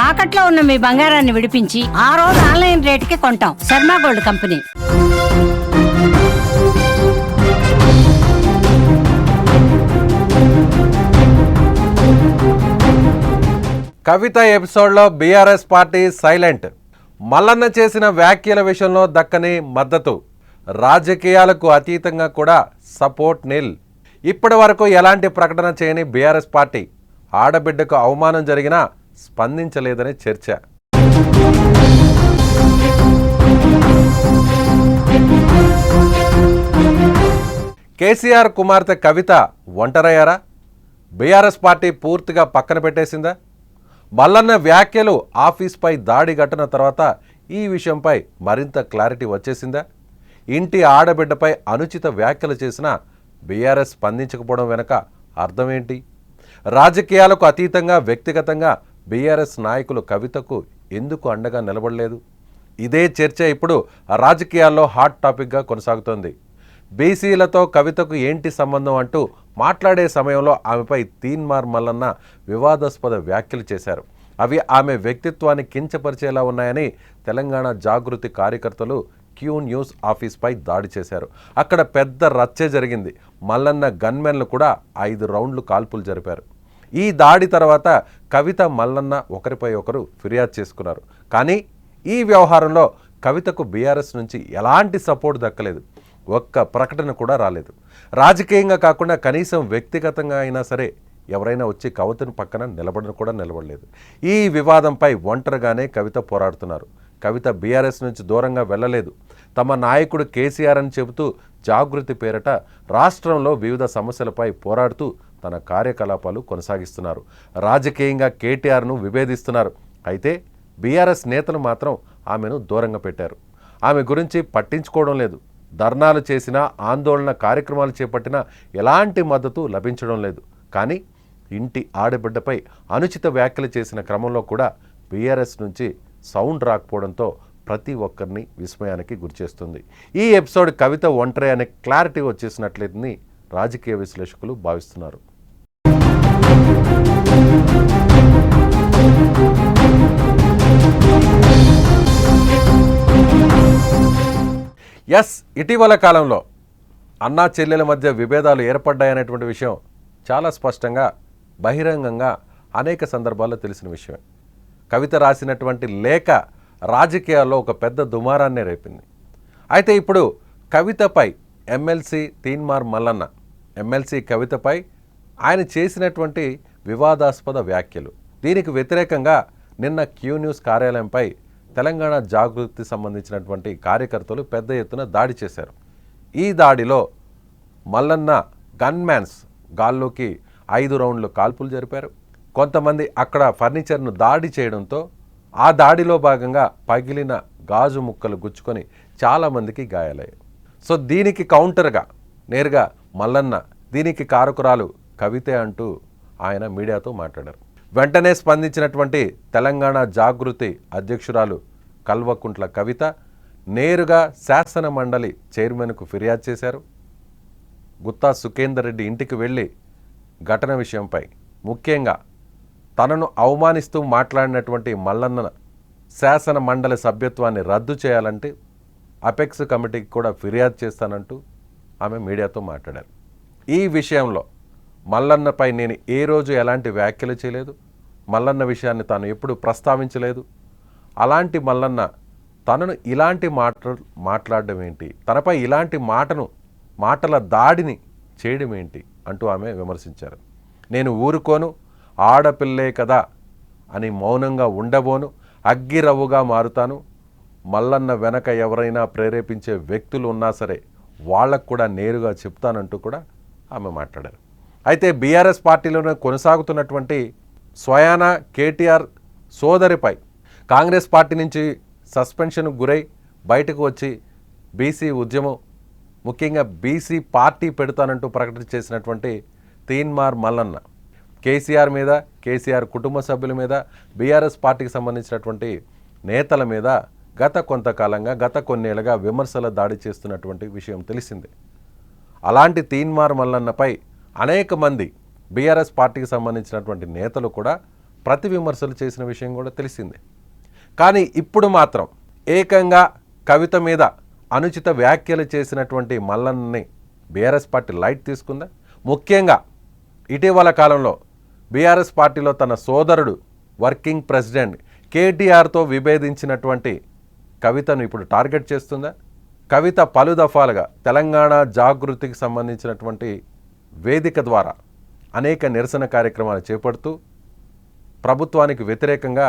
తాకట్లో ఉన్న మీ బంగారాన్ని విడిపించి ఆ రోజు ఆన్లైన్ రేటుకి కొంటాం. Sharma gold company. కవిత ఎపిసోడ్లో బీఆర్ఎస్ పార్టీ సైలెంట్. మల్లన్న చేసిన వ్యాఖ్యల విషయంలో దక్కని మద్దతు, రాజకీయాలకు అతీతంగా కూడా సపోర్ట్ నిల్. ఇప్పటి వరకు ఎలాంటి ప్రకటన చేయని బీఆర్ఎస్ పార్టీ ఆడబిడ్డకు అవమానం జరిగినా స్పందించలేదని చర్చ. కేసీఆర్ కుమార్తె కవిత ఒంటరయ్యారా? బీఆర్ఎస్ పార్టీ పూర్తిగా పక్కన పెట్టేసిందా? మల్లన్న వ్యాఖ్యలు ఆఫీస్పై దాడి ఘటన తర్వాత ఈ విషయంపై మరింత క్లారిటీ వచ్చేసిందా? ఇంటి ఆడబిడ్డపై అనుచిత వ్యాఖ్యలు చేసిన బీఆర్ఎస్ స్పందించకపోవడం వెనుక అర్థమేంటి? రాజకీయాలకు అతీతంగా వ్యక్తిగతంగా బీఆర్ఎస్ నాయకులు కవితకు ఎందుకు అండగా నిలబడలేదు? ఇదే చర్చ ఇప్పుడు రాజకీయాల్లో హాట్ టాపిక్గా కొనసాగుతోంది. బీసీలతో కవితకు ఏంటి సంబంధం అంటూ మాట్లాడే సమయంలో ఆమెపై తీన్మార్ మల్లన్న వివాదాస్పద వ్యాఖ్యలు చేశారు. అవి ఆమె వ్యక్తిత్వాన్ని కించపరిచేలా ఉన్నాయని తెలంగాణ జాగృతి కార్యకర్తలు క్యూ న్యూస్ ఆఫీస్పై దాడి చేశారు. అక్కడ పెద్ద రచ్చే జరిగింది. మల్లన్న గన్మెన్లు కూడా 5 రౌండ్లు కాల్పులు జరిపారు. ఈ దాడి తర్వాత కవిత మల్లన్న ఒకరిపై ఒకరు ఫిర్యాదు చేసుకున్నారు. కానీ ఈ వ్యవహారంలో కవితకు బీఆర్ఎస్ నుంచి ఎలాంటి సపోర్ట్ దక్కలేదు. ఒక్క ప్రకటన కూడా రాలేదు. రాజకీయంగా కాకుండా కనీసం వ్యక్తిగతంగా అయినా సరే ఎవరైనా వచ్చి కవితను పక్కన నిలబడలేదు. ఈ వివాదంపై ఒంటరిగానే కవిత పోరాడుతున్నారు. కవిత బీఆర్ఎస్ నుంచి దూరంగా వెళ్ళలేదు. తమ నాయకుడు కేసీఆర్ అని చెబుతూ జాగృతి పేరిట రాష్ట్రంలో వివిధ సమస్యలపై పోరాడుతూ తన కార్యకలాపాలు కొనసాగిస్తున్నారు. రాజకీయంగా కేటీఆర్ను విభేదిస్తున్నారు. అయితే బీఆర్ఎస్ నేతలు మాత్రం ఆమెను దూరంగా పెట్టారు. ఆమె గురించి పట్టించుకోవడం లేదు. ధర్నాలు చేసినా, ఆందోళన కార్యక్రమాలు చేపట్టినా ఎలాంటి మద్దతు లభించడం లేదు. కానీ ఇంటి ఆడబిడ్డపై అనుచిత వ్యాఖ్యలు చేసిన క్రమంలో కూడా బీఆర్ఎస్ నుంచి సౌండ్ రాకపోవడంతో ప్రతి ఒక్కరిని విస్మయానికి గురిచేస్తుంది. ఈ ఎపిసోడ్ కవిత ఒంటరి అనే క్లారిటీ వచ్చేసినట్లేదని రాజకీయ విశ్లేషకులు భావిస్తున్నారు. ఇటీవల కాలంలో అన్నా చెల్లెల మధ్య విభేదాలు ఏర్పడ్డాయనేటువంటి విషయం చాలా స్పష్టంగా బహిరంగంగా అనేక సందర్భాల్లో తెలిసిన విషయమే. కవిత రాసినటువంటి లేఖ రాజకీయాల్లో ఒక పెద్ద దుమారాన్నే రేపింది. అయితే ఇప్పుడు కవితపై ఎమ్మెల్సీ తీన్మార్ మల్లన్న, ఎమ్మెల్సీ కవితపై ఆయన చేసినటువంటి వివాదాస్పద వ్యాఖ్యలు, దీనికి వ్యతిరేకంగా నిన్న క్యూ న్యూస్ కార్యాలయంపై తెలంగాణ జాగృతి సంబంధించినటువంటి కార్యకర్తలు పెద్ద ఎత్తున దాడి చేశారు. ఈ దాడిలో మల్లన్న గన్మ్యాన్స్ గాల్లోకి 5 రౌండ్లు కాల్పులు జరిపారు. కొంతమంది అక్కడ ఫర్నిచర్ను దాడి చేయడంతో ఆ దాడిలో భాగంగా పగిలిన గాజు ముక్కలు గుచ్చుకొని చాలామందికి గాయాలయ్యాయి. సో దీనికి కౌంటర్గా నేరుగా మల్లన్న దీనికి కారకురాలు కవితే అంటూ ఆయన మీడియాతో మాట్లాడారు. వెంటనే స్పందించినటువంటి తెలంగాణ జాగృతి అధ్యక్షురాలు కల్వకుంట్ల కవిత నేరుగా శాసన మండలి చైర్మన్కు ఫిర్యాదు చేశారు. గుత్తా సుఖేందర్ రెడ్డి ఇంటికి వెళ్ళి ఘటన విషయంపై, ముఖ్యంగా తనను అవమానిస్తూ మాట్లాడినటువంటి మల్లన్న శాసన మండలి సభ్యత్వాన్ని రద్దు చేయాలంటే అపెక్స్ కమిటీకి కూడా ఫిర్యాదు చేస్తానంటూ ఆమె మీడియాతో మాట్లాడారు. ఈ విషయంలో మల్లన్నపై నేను ఏ రోజు ఎలాంటి వ్యాఖ్యలు చేయలేదు, మల్లన్న విషయాన్ని తాను ఎప్పుడు ప్రస్తావించలేదు. అలాంటి మల్లన్న తనను ఇలాంటి మాట్లాడడం ఏంటి, తనపై ఇలాంటి మాటల దాడిని చేయడం ఏంటి అంటూ ఆమె విమర్శించారు. నేను ఊరుకోను, ఆడపిల్లే కదా అని మౌనంగా ఉండబోను, అగ్గిరవ్వుగా మారుతాను. మల్లన్న వెనక ఎవరైనా ప్రేరేపించే వ్యక్తులు ఉన్నా సరే వాళ్ళకు కూడా నేరుగా చెప్తానంటూ కూడా ఆమె మాట్లాడారు. అయితే బీఆర్ఎస్ పార్టీలోనే కొనసాగుతున్నటువంటి స్వయాన కేటీఆర్ సోదరిపై కాంగ్రెస్ పార్టీ నుంచి సస్పెన్షన్కు గురై బయటకు వచ్చి బీసీ ఉద్యమం, ముఖ్యంగా బీసీ పార్టీ పెడతానంటూ ప్రకటన చేసినటువంటి తీన్మార్ మల్లన్న కేసీఆర్ మీద, కేసీఆర్ కుటుంబ సభ్యుల మీద, బీఆర్ఎస్ పార్టీకి సంబంధించినటువంటి నేతల మీద గత కొన్నేళ్లుగా విమర్శల దాడి చేస్తున్నటువంటి విషయం తెలిసిందే. అలాంటి తీన్మార్ మల్లన్నపై అనేక మంది బీఆర్ఎస్ పార్టీకి సంబంధించినటువంటి నేతలు కూడా ప్రతి విమర్శలు చేసిన విషయం కూడా తెలిసిందే. కానీ ఇప్పుడు మాత్రం ఏకంగా కవిత మీద అనుచిత వ్యాఖ్యలు చేసినటువంటి మల్లన్నని బీఆర్ఎస్ పార్టీ లైట్ తీసుకుందా? ముఖ్యంగా ఇటీవల కాలంలో బీఆర్ఎస్ పార్టీలో తన సోదరుడు వర్కింగ్ ప్రెసిడెంట్ కేటీఆర్తో విభేదించినటువంటి కవితను ఇప్పుడు టార్గెట్ చేస్తుందా? కవిత పలు దఫాలుగా తెలంగాణ జాగృతికి సంబంధించినటువంటి వేదిక ద్వారా అనేక నిరసన కార్యక్రమాలు చేపడుతూ ప్రభుత్వానికి వ్యతిరేకంగా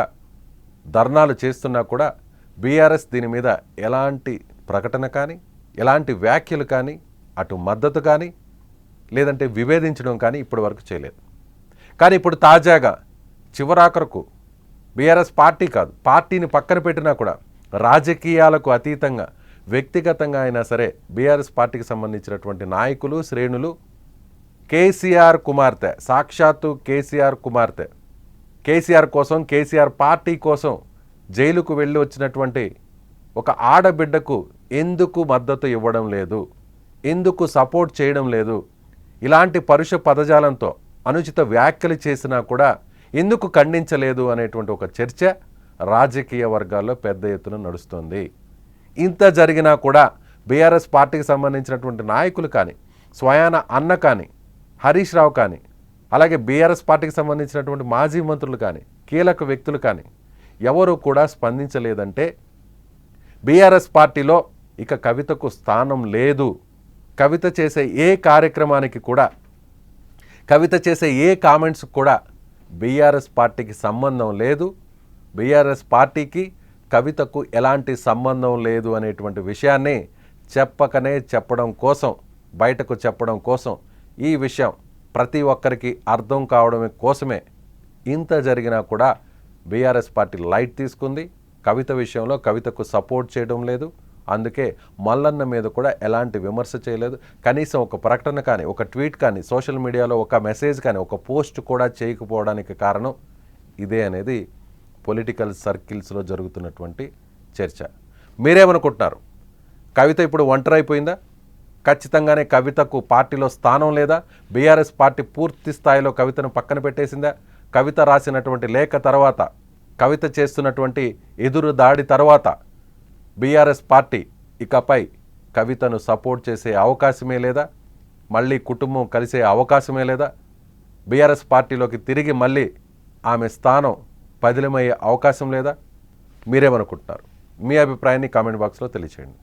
ధర్నాలు చేస్తున్నా కూడా బీఆర్ఎస్ దీని మీద ఎలాంటి ప్రకటన కానీ, ఎలాంటి వ్యాఖ్యలు కానీ, అటు మద్దతు కానీ, లేదంటే విభేదించడం కానీ ఇప్పటి వరకు చేయలేదు. కానీ ఇప్పుడు తాజాగా చివరాఖరకు బీఆర్ఎస్ పార్టీ కాదు, పార్టీని పక్కన పెట్టినా కూడా రాజకీయాలకు అతీతంగా వ్యక్తిగతంగా అయినా సరే బీఆర్ఎస్ పార్టీకి సంబంధించినటువంటి నాయకులు, శ్రేణులు కేసీఆర్ కుమార్తె, సాక్షాత్తు కేసీఆర్ కుమార్తె, కేసీఆర్ కోసం, కేసీఆర్ పార్టీ కోసం జైలుకు వెళ్ళి వచ్చినటువంటి ఒక ఆడబిడ్డకు ఎందుకు మద్దతు ఇవ్వడం లేదు, ఎందుకు సపోర్ట్ చేయడం లేదు, ఇలాంటి పరుష పదజాలంతో అనుచిత వ్యాఖ్యలు చేసినా కూడా ఎందుకు ఖండించలేదు అనేటువంటి ఒక చర్చ రాజకీయ వర్గాల్లో పెద్ద ఎత్తున నడుస్తుంది. ఇంత జరిగినా కూడా బీఆర్ఎస్ పార్టీకి సంబంధించినటువంటి నాయకులు కానీ, స్వయాన అన్న కానీ, హరీష్ రావు కానీ, అలాగే బీఆర్ఎస్ పార్టీకి సంబంధించినటువంటి మాజీ మంత్రులు కానీ, కీలక వ్యక్తులు కానీ ఎవరు కూడా స్పందించలేదంటే బీఆర్ఎస్ పార్టీలో ఇక కవితకు స్థానం లేదు. కవిత చేసే ఏ కార్యక్రమానికి కూడా, కవిత చేసే ఏ కామెంట్స్ కూడా బీఆర్ఎస్ పార్టీకి సంబంధం లేదు. బీఆర్ఎస్ పార్టీకి కవితకు ఎలాంటి సంబంధం లేదు అనేటువంటి విషయాన్ని చెప్పకనే చెప్పడం కోసం, బయటకు చెప్పడం కోసం, ఈ విషయం ప్రతి ఒక్కరికి అర్థం కావడమే కోసమే ఇంత జరిగినా కూడా బీఆర్ఎస్ పార్టీ లైట్ తీసుకుంది. కవిత విషయంలో కవితకు సపోర్ట్ చేయడం లేదు. అందుకే మల్లన్న మీద కూడా ఎలాంటి విమర్శ చేయలేదు. కనీసం ఒక ప్రకటన కానీ, ఒక ట్వీట్ కానీ, సోషల్ మీడియాలో ఒక మెసేజ్ కానీ, ఒక పోస్ట్ కూడా చేయకపోవడానికి కారణం ఇదే అనేది పొలిటికల్ సర్కిల్స్లో జరుగుతున్నటువంటి చర్చ. మీరేమనుకుంటున్నారు? కవిత ఇప్పుడు ఒంటరి అయిపోయిందా? ఖచ్చితంగానే కవితకు పార్టీలో స్థానం లేదా? బీఆర్ఎస్ పార్టీ పూర్తి స్థాయిలో కవితను పక్కన పెట్టేసిందా? కవిత రాసినటువంటి లేఖ తర్వాత, కవిత చేస్తున్నటువంటి ఎదురు దాడి తర్వాత బీఆర్ఎస్ పార్టీ ఇకపై కవితను సపోర్ట్ చేసే అవకాశమే లేదా? మళ్ళీ కుటుంబం కలిసే అవకాశమే లేదా? బీఆర్ఎస్ పార్టీలోకి తిరిగి మళ్ళీ ఆమె స్థానం పదిలమయ్యే అవకాశం లేదా? మీరేమనుకుంటున్నారు? మీ అభిప్రాయాన్ని కామెంట్ బాక్స్లో తెలియచేయండి.